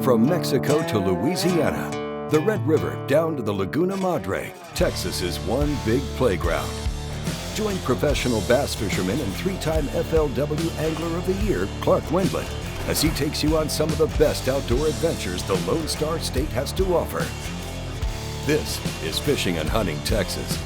From Mexico to Louisiana, the Red River down to the Laguna Madre, Texas is one big playground. Join professional bass fisherman and three-time FLW Angler of the Year, Clark Wendlandt, as he takes you on some of the best outdoor adventures the Lone Star State has to offer. This is Fishing and Hunting Texas.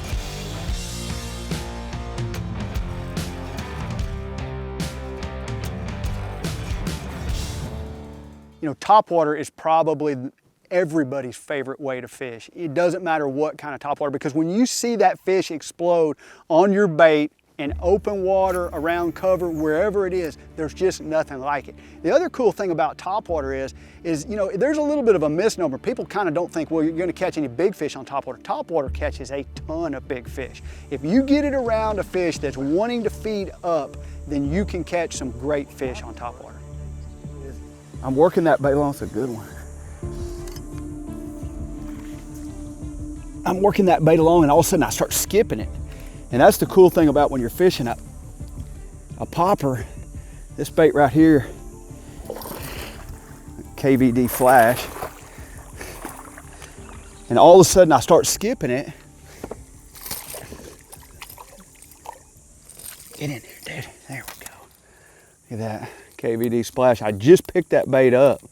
You know, topwater is probably everybody's favorite way to fish. It doesn't matter what kind of topwater, because when you see that fish explode on your bait in open water, around cover, wherever it is, there's just nothing like it. The other cool thing about topwater is you know, there's a little bit of a misnomer. People kind of don't think, well, you're gonna catch any big fish on topwater. Topwater catches a ton of big fish. If you get it around a fish that's wanting to feed up, then you can catch some great fish on topwater. I'm working that bait along, it's a good one. I'm working that bait along and all of a sudden I start skipping it. And that's the cool thing about when you're fishing a popper. This bait right here, KVD flash. And all of a sudden I start skipping it. Get in there, dude. There we go. Look at that. KVD splash. I just picked that bait up.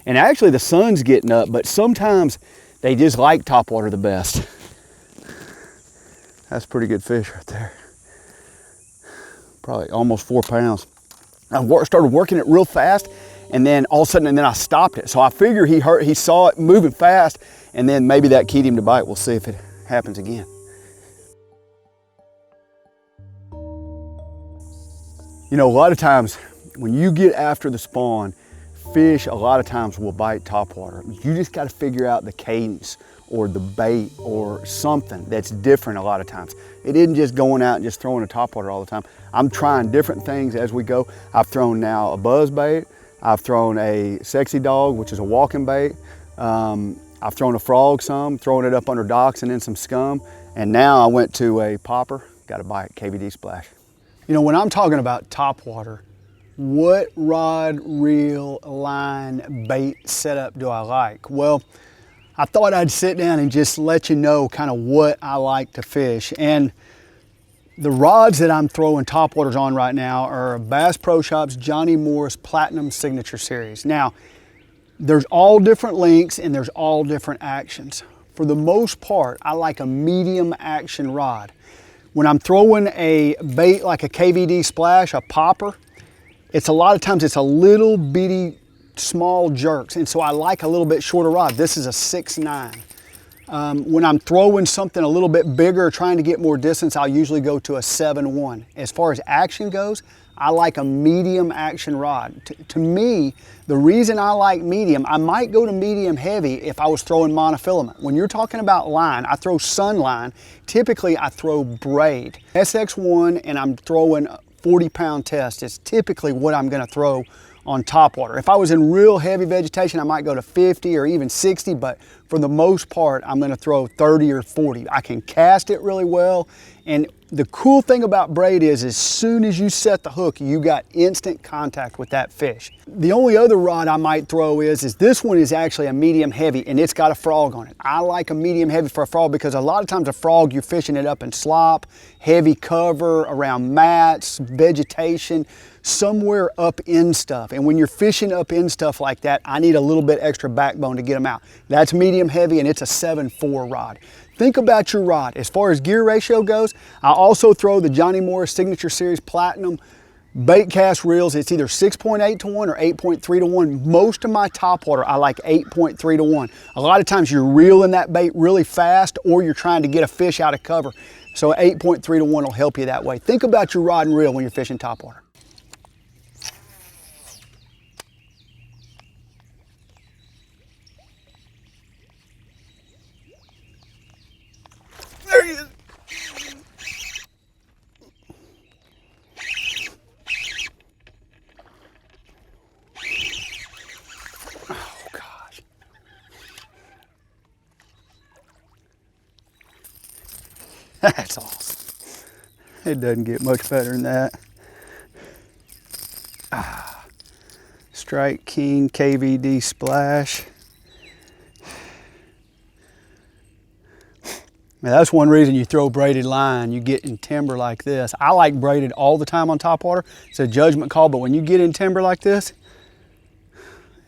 And actually the sun's getting up, but sometimes they just like topwater the best. That's a pretty good fish right there. Probably almost 4 pounds. I started working it real fast, and then all of a sudden, I stopped it. So I figure he saw it moving fast, and then maybe that keyed him to bite. We'll see if it happens again. You know, a lot of times when you get after the spawn, fish a lot of times will bite topwater. You just got to figure out the cadence or the bait or something that's different a lot of times. It isn't just going out and just throwing a topwater all the time. I'm trying different things as we go. I've thrown now a buzz bait. I've thrown a sexy dog, which is a walking bait. I've thrown a frog some, throwing it up under docks and then some scum. And now I went to a popper, got a bite, KVD splash. You know, when I'm talking about topwater, what rod, reel, line, bait setup do I like? Well, I thought I'd sit down and just let you know kind of what I like to fish. And the rods that I'm throwing topwaters on right now are Bass Pro Shops Johnny Morris Platinum Signature Series. Now, there's all different lengths and there's all different actions. For the most part, I like a medium action rod. When I'm throwing a bait like a KVD splash, a popper, a lot of times it's a little bitty small jerks, and so I like a little bit shorter rod. This is a 6'9". When I'm throwing something a little bit bigger, trying to get more distance, I'll usually go to a 7'1". As far as action goes, I like a medium action rod. To me, the reason I like medium, I might go to medium heavy if I was throwing monofilament. When you're talking about line, I throw sun line. Typically I throw braid. SX1 and I'm throwing 40-pound test is typically what I'm gonna throw on topwater. If I was in real heavy vegetation, I might go to 50 or even 60, but for the most part, I'm gonna throw 30 or 40. I can cast it really well, and the cool thing about braid is as soon as you set the hook, you got instant contact with that fish. The only other rod I might throw is this one is actually a medium heavy and it's got a frog on it. I like a medium heavy for a frog because a lot of times a frog, you're fishing it up in slop, heavy cover, around mats, vegetation, somewhere up in stuff. And when you're fishing up in stuff like that, I need a little bit extra backbone to get them out. That's medium heavy and it's a 7.4 rod. Think about your rod. As far as gear ratio goes, I also throw the Johnny Morris Signature Series Platinum bait cast reels. It's either 6.8 to 1 or 8.3 to 1. Most of my topwater, I like 8.3 to 1. A lot of times you're reeling that bait really fast or you're trying to get a fish out of cover. So 8.3 to 1 will help you that way. Think about your rod and reel when you're fishing topwater. There he is. Oh, gosh. That's awesome. It doesn't get much better than that. Strike King KVD Splash. Now that's one reason you throw braided line. You get in timber like this. I like braided all the time on topwater. It's a judgment call, but when you get in timber like this,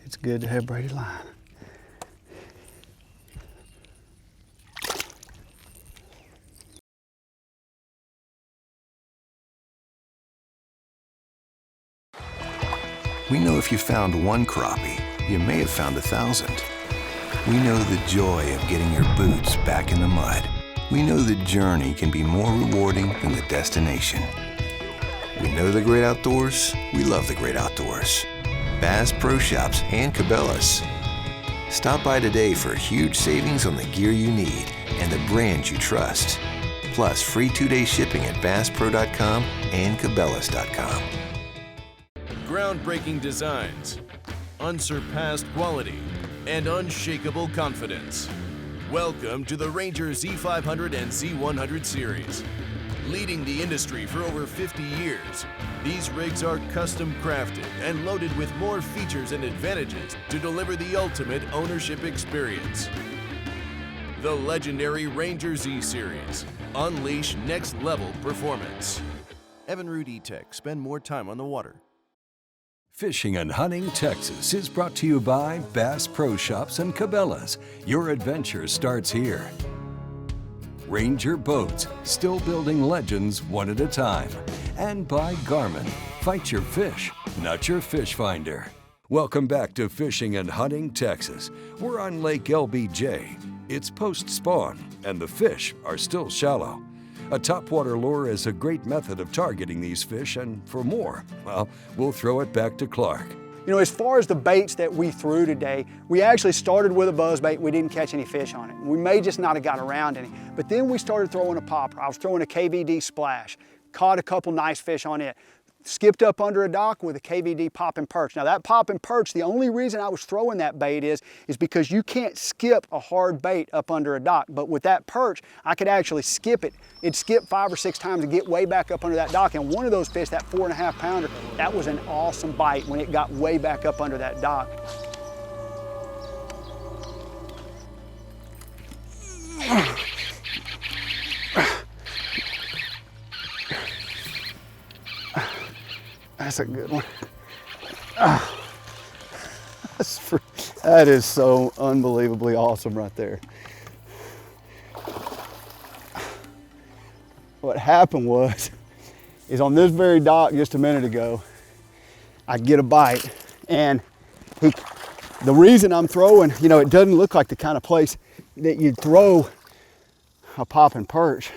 it's good to have braided line. We know if you found one crappie, you may have found 1,000. We know the joy of getting your boots back in the mud. We know the journey can be more rewarding than the destination. We know the great outdoors. We love the great outdoors. Bass Pro Shops and Cabela's. Stop by today for huge savings on the gear you need and the brands you trust. Plus free 2-day shipping at basspro.com and cabela's.com. Groundbreaking designs, unsurpassed quality, and unshakable confidence. Welcome to the Ranger Z500 and Z100 series. Leading the industry for over 50 years, these rigs are custom crafted and loaded with more features and advantages to deliver the ultimate ownership experience. The legendary Ranger Z series. Unleash next level performance. Evinrude E-Tech. Spend more time on the water. Fishing and Hunting Texas is brought to you by Bass Pro Shops and Cabela's. Your adventure starts here. Ranger Boats, still building legends one at a time. And by Garmin, fight your fish, not your fish finder. Welcome back to Fishing and Hunting Texas. We're on Lake LBJ. It's post-spawn, and the fish are still shallow. A topwater lure is a great method of targeting these fish, and for more, well, we'll throw it back to Clark. You know, as far as the baits that we threw today, we actually started with a buzzbait. We didn't catch any fish on it. We may just not have got around any. But then we started throwing a popper. I was throwing a KVD Splash, caught a couple nice fish on it. Skipped up under a dock with a KVD pop and perch. Now that pop and perch, the only reason I was throwing that bait is because you can't skip a hard bait up under a dock. But with that perch, I could actually skip it. It'd skip 5 or 6 times and get way back up under that dock. And one of those fish, that 4.5 pounder, that was an awesome bite when it got way back up under that dock. That's a good one. That is so unbelievably awesome right there. What happened is on this very dock just a minute ago, I get a bite, and the reason I'm throwing, you know, it doesn't look like the kind of place that you'd throw a pop and perch,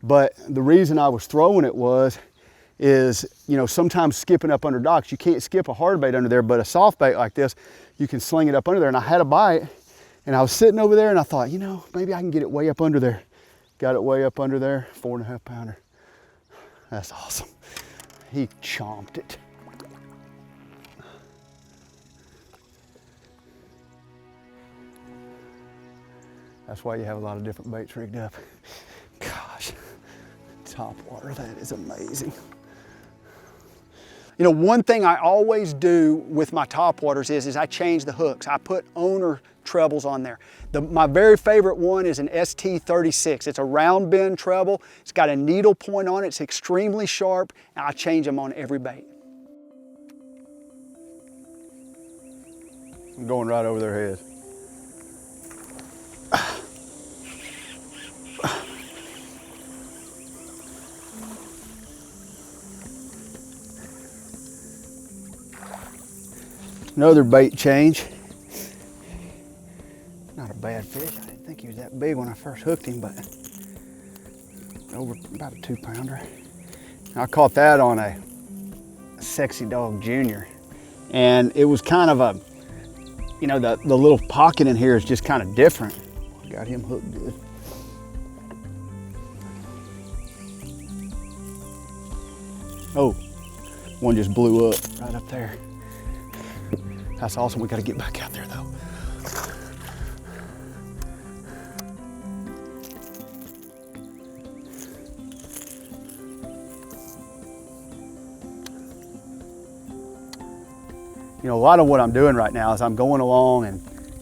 but the reason I was throwing it is, you know, sometimes skipping up under docks, you can't skip a hard bait under there, but a soft bait like this, you can sling it up under there. And I had a bite, and I was sitting over there, and I thought, you know, maybe I can get it way up under there. Got it way up under there, 4.5 pounder. That's awesome. He chomped it. That's why you have a lot of different baits rigged up. Gosh, topwater, that is amazing. You know, one thing I always do with my topwaters is I change the hooks. I put owner trebles on there. My very favorite one is an ST36. It's a round bend treble. It's got a needle point on it. It's extremely sharp, and I change them on every bait. I'm going right over their head. Another bait change. Not a bad fish. I didn't think he was that big when I first hooked him, but over about a 2 pounder. I caught that on a Sexy Dog Junior, and it was kind of a, you know, the little pocket in here is just kind of different. Got him hooked good. Oh, one just blew up right up there. That's awesome. We got to get back out there though. you know, a lot of what I'm doing right now is I'm going along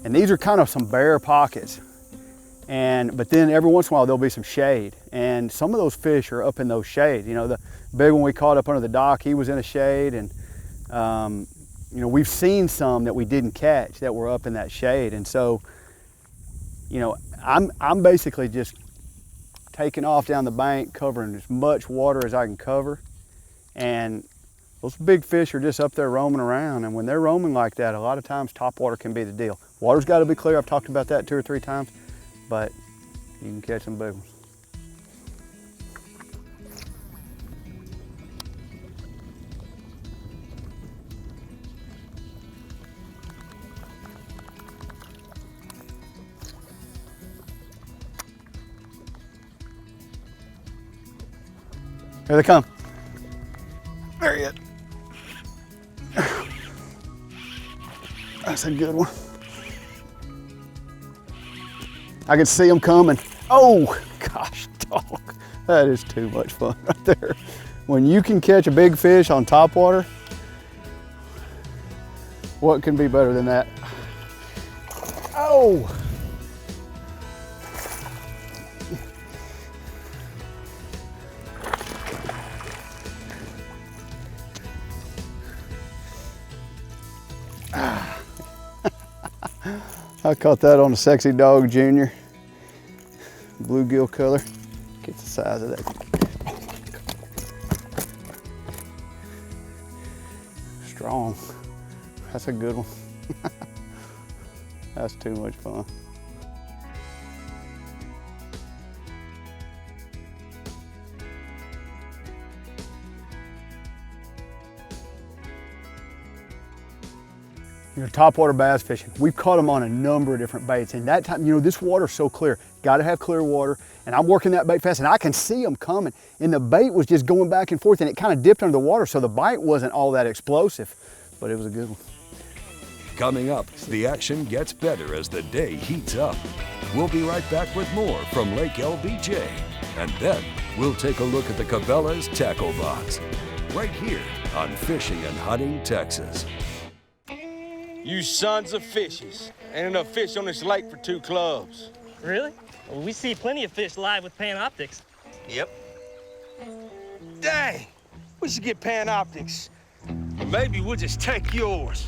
and these are kind of some bare pockets. But then every once in a while there'll be some shade, and some of those fish are up in those shade. You know, the big one we caught up under the dock, he was in a shade, and you know, we've seen some that we didn't catch that were up in that shade. And so, you know, I'm basically just taking off down the bank, covering as much water as I can cover, and those big fish are just up there roaming around. And when they're roaming like that, a lot of times topwater can be the deal. Water's got to be clear. I've talked about that 2 or 3 times, but you can catch some big ones. Here they come. There he is. That's a good one. I can see them coming. Oh, gosh, dog. That is too much fun right there. When you can catch a big fish on topwater, what can be better than that? Oh! I caught that on a Sexy Dog Junior. Bluegill color. Get the size of that. Strong. That's a good one. That's too much fun. You know, topwater bass fishing, we've caught them on a number of different baits, and that time, you know, this water's so clear, got to have clear water, and I'm working that bait fast, and I can see them coming, and the bait was just going back and forth, and it kind of dipped under the water, so the bite wasn't all that explosive, but it was a good one. Coming up, the action gets better as the day heats up. We'll be right back with more from Lake LBJ, and then we'll take a look at the Cabela's tackle box, right here on Fishing and Hunting, Texas. You sons of fishes. Ain't enough fish on this lake for 2 clubs. Really? Well, we see plenty of fish live with Panoptics. Yep. Dang, we should get Panoptics. Or maybe we'll just take yours.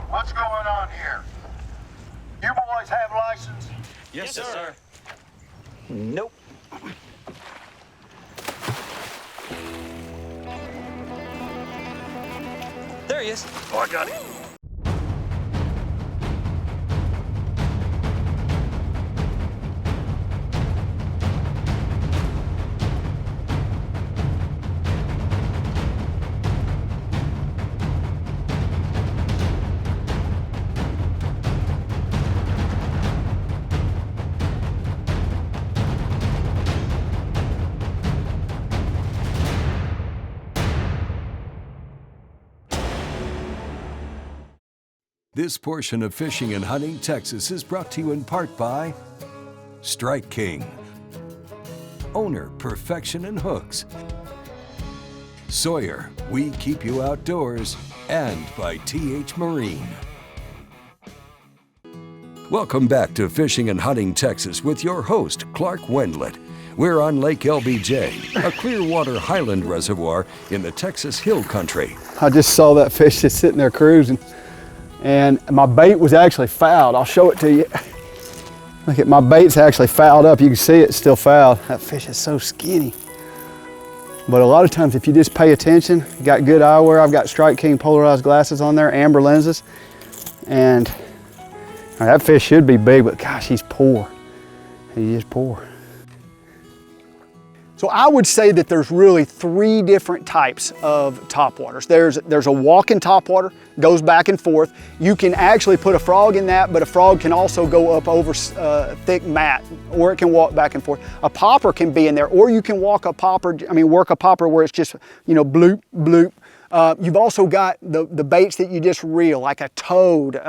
What's going on here? You boys have license? Yes, sir. Nope. There he is. Oh, I got him. This portion of Fishing and Hunting, Texas is brought to you in part by Strike King, owner Perfection and Hooks, Sawyer, we keep you outdoors, and by TH Marine. Welcome back to Fishing and Hunting, Texas with your host, Clark Wendlandt. We're on Lake LBJ, a clear water highland reservoir in the Texas Hill Country. I just saw that fish just sitting there cruising, and my bait was actually fouled. I'll show it to you. Look at my bait's actually fouled up. You can see it's still fouled. That fish is so skinny. But a lot of times if you just pay attention, you got good eyewear. I've got Strike King polarized glasses on there, amber lenses. And that fish should be big, but gosh, he's poor. He is poor. So I would say that there's really 3 different types of topwaters. There's a walking topwater, goes back and forth. You can actually put a frog in that, but a frog can also go up over thick mat, or it can walk back and forth. A popper can be in there, or you can work a popper where it's just, you know, bloop, bloop. You've also got the baits that you just reel, like a toad,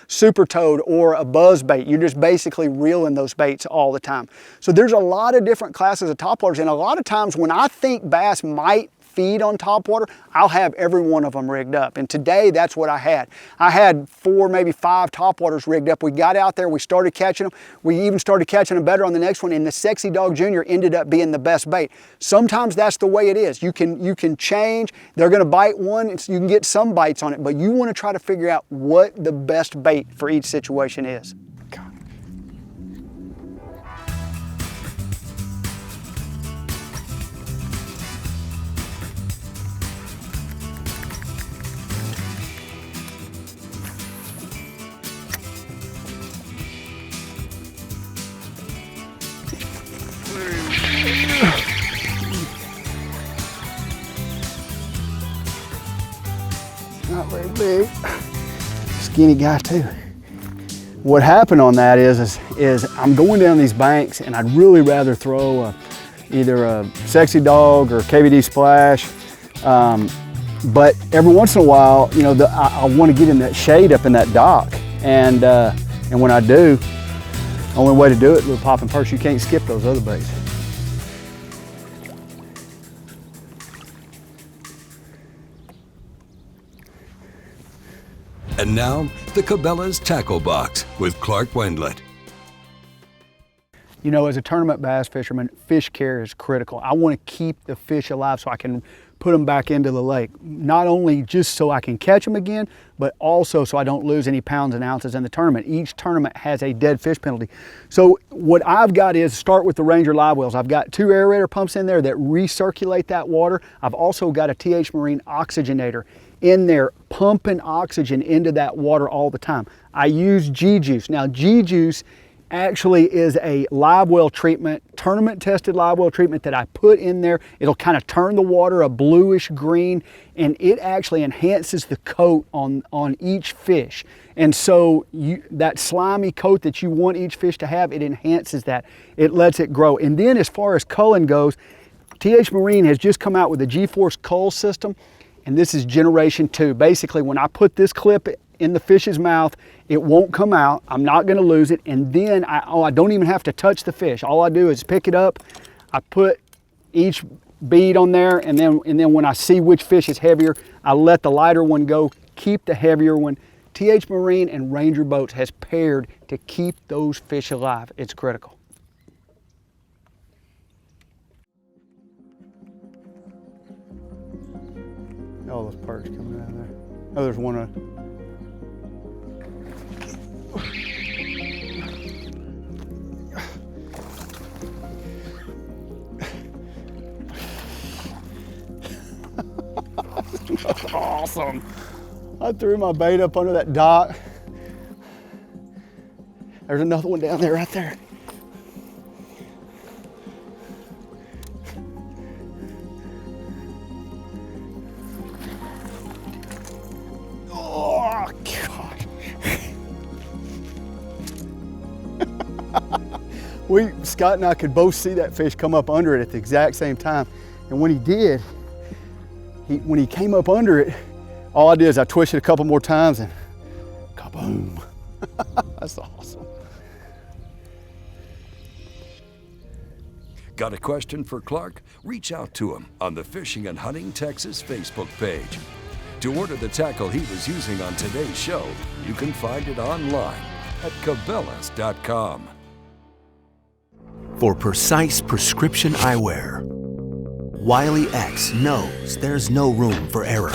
super toad, or a buzz bait. You're just basically reeling those baits all the time. So there's a lot of different classes of topwaters, and a lot of times when I think bass might feed on topwater, I'll have every one of them rigged up. And today, that's what I had. I had 4, maybe 5 topwaters rigged up. We got out there, we started catching them. We even started catching them better on the next one, and the Sexy Dog Jr. ended up being the best bait. Sometimes that's the way it is. You can change. They're gonna bite one, you can get some bites on it, but you wanna try to figure out what the best bait for each situation is. Not very big. Skinny guy too. What happened on that is I'm going down these banks and I'd really rather throw either a Sexy Dog or KVD Splash. But every once in a while, you know, I want to get in that shade up in that dock. And when I do, the only way to do it with a popping perch, you can't skip those other baits. And now, the Cabela's Tackle Box with Clark Wendlandt. You know, as a tournament bass fisherman, fish care is critical. I want to keep the fish alive so I can put them back into the lake. Not only just so I can catch them again, but also so I don't lose any pounds and ounces in the tournament. Each tournament has a dead fish penalty. So what I've got is, start with the Ranger live wells. I've got 2 aerator pumps in there that recirculate that water. I've also got a TH Marine oxygenator in there pumping oxygen into that water all the time. I use G-Juice. Now G-Juice actually is a live well treatment, tournament tested live well treatment that I put in there. It'll kind of turn the water a bluish green, and it actually enhances the coat on each fish. And so that slimy coat that you want each fish to have, it enhances that. It lets it grow. And then as far as culling goes, TH Marine has just come out with a G-Force cull system, and this is generation 2. Basically, when I put this clip in the fish's mouth, it won't come out. I'm not gonna lose it. And then I don't even have to touch the fish. All I do is pick it up, I put each bead on there, and then when I see which fish is heavier, I let the lighter one go, keep the heavier one. TH Marine and Ranger Boats has paired to keep those fish alive. It's critical. Oh, those perch coming out of there. Oh, there's one. Awesome. I threw my bait up under that dock. There's another one down there right there. Oh, gosh. Scott and I could both see that fish come up under it at the exact same time. And when he did, when he came up under it, all I did is I twisted a couple more times and kaboom. That's awesome. Got a question for Clark? Reach out to him on the Fishing and Hunting Texas Facebook page. To order the tackle he was using on today's show, you can find it online at Cabela's.com. For precise prescription eyewear, Wiley X knows there's no room for error.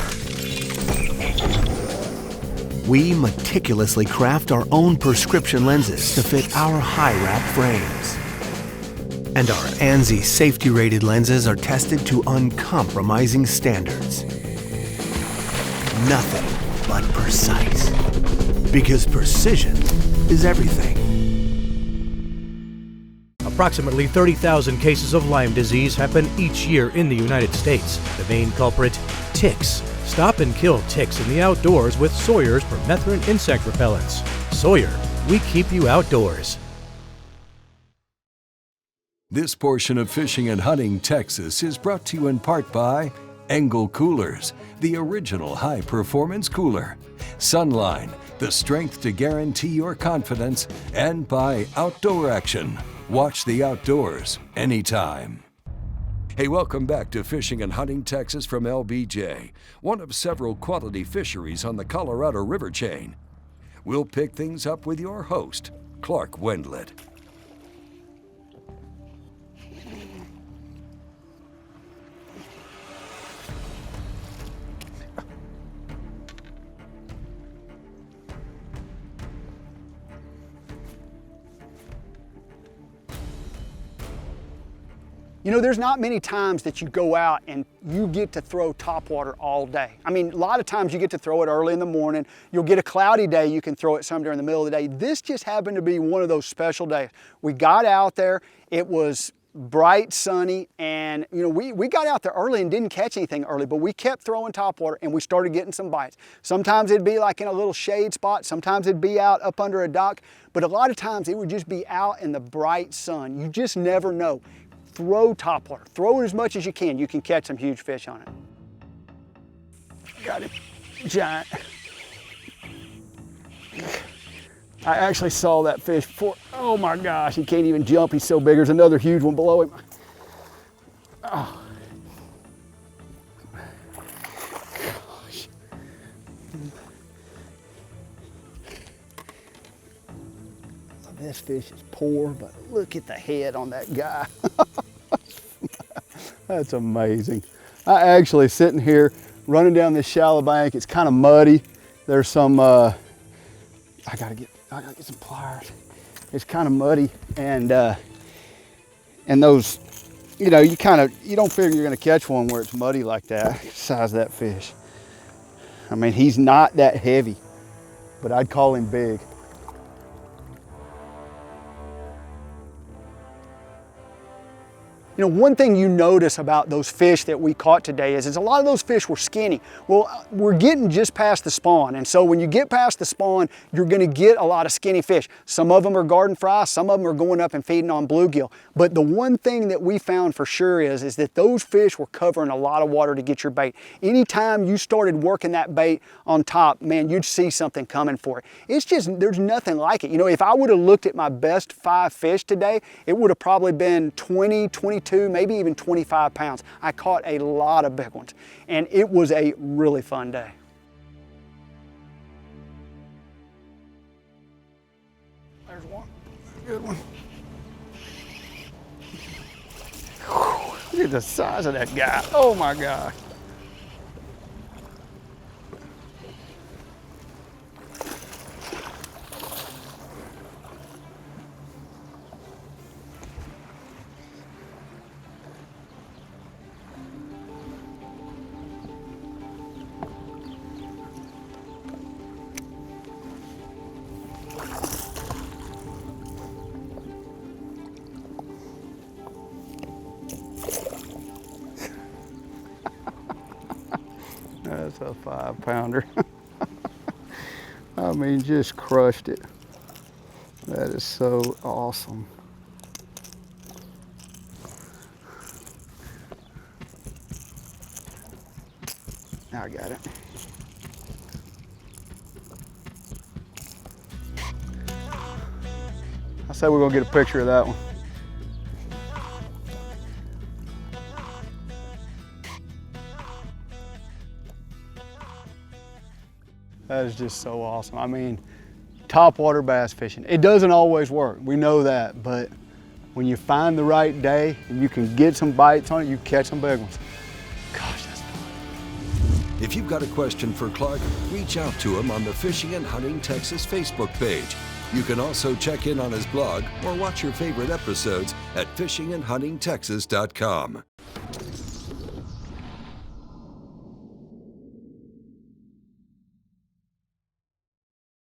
We meticulously craft our own prescription lenses to fit our high-wrap frames. And our ANSI safety-rated lenses are tested to uncompromising standards. Nothing but precise. Because precision is everything. Approximately 30,000 cases of Lyme disease happen each year in the United States. The main culprit, ticks. Stop and kill ticks in the outdoors with Sawyer's permethrin insect repellents. Sawyer, we keep you outdoors. This portion of Fishing and Hunting Texas is brought to you in part by Engel Coolers, the original high-performance cooler, Sunline, the strength to guarantee your confidence, and by Outdoor Action. Watch the outdoors anytime. Hey, welcome back to Fishing and Hunting Texas from LBJ, one of several quality fisheries on the Colorado River chain. We'll pick things up with your host, Clark Wendlandt. You know, there's not many times that you go out and you get to throw topwater all day. I mean, a lot of times you get to throw it early in the morning. You'll get a cloudy day, you can throw it some during the middle of the day. This just happened to be one of those special days. We got out there, it was bright, sunny, and you know, we got out there early and didn't catch anything early, but we kept throwing topwater and we started getting some bites. Sometimes it'd be like in a little shade spot, sometimes it'd be out up under a dock, but a lot of times it would just be out in the bright sun. You just never know. Throw topwater. Throw it as much as you can. You can catch some huge fish on it. Got it. Giant. I actually saw that fish before. Oh my gosh, he can't even jump. He's so big. There's another huge one below him. Oh. Gosh. This fish is poor, but look at the head on that guy. That's amazing. I actually sitting here running down this shallow bank. It's kind of muddy. There's some, I gotta get some pliers. It's kind of muddy, and those, you know, you don't figure you're gonna catch one where it's muddy like that. Size of that fish. I mean, he's not that heavy, but I'd call him big. You know, one thing you notice about those fish that we caught today is a lot of those fish were skinny. Well, we're getting just past the spawn, and so when you get past the spawn, you're gonna get a lot of skinny fish. Some of them are garden fry, some of them are going up and feeding on bluegill. But the one thing that we found for sure is that those fish were covering a lot of water to get your bait. Anytime you started working that bait on top, man, you'd see something coming for it. It's just, there's nothing like it. You know, if I would have looked at my best 5 fish today, it would have probably been 20, 22, maybe even 25 pounds. I caught a lot of big ones, and it was a really fun day. There's one, good one. Whew, look at the size of that guy. Oh my gosh. That's a 5-pounder. I mean, just crushed it. That is so awesome. Now I got it. I said we're gonna get a picture of that one. That is just so awesome. I mean, topwater bass fishing. It doesn't always work, we know that, but when you find the right day and you can get some bites on it, you catch some big ones. Gosh, that's fun. If you've got a question for Clark, reach out to him on the Fishing and Hunting Texas Facebook page. You can also check in on his blog or watch your favorite episodes at fishandhuntingtexas.com.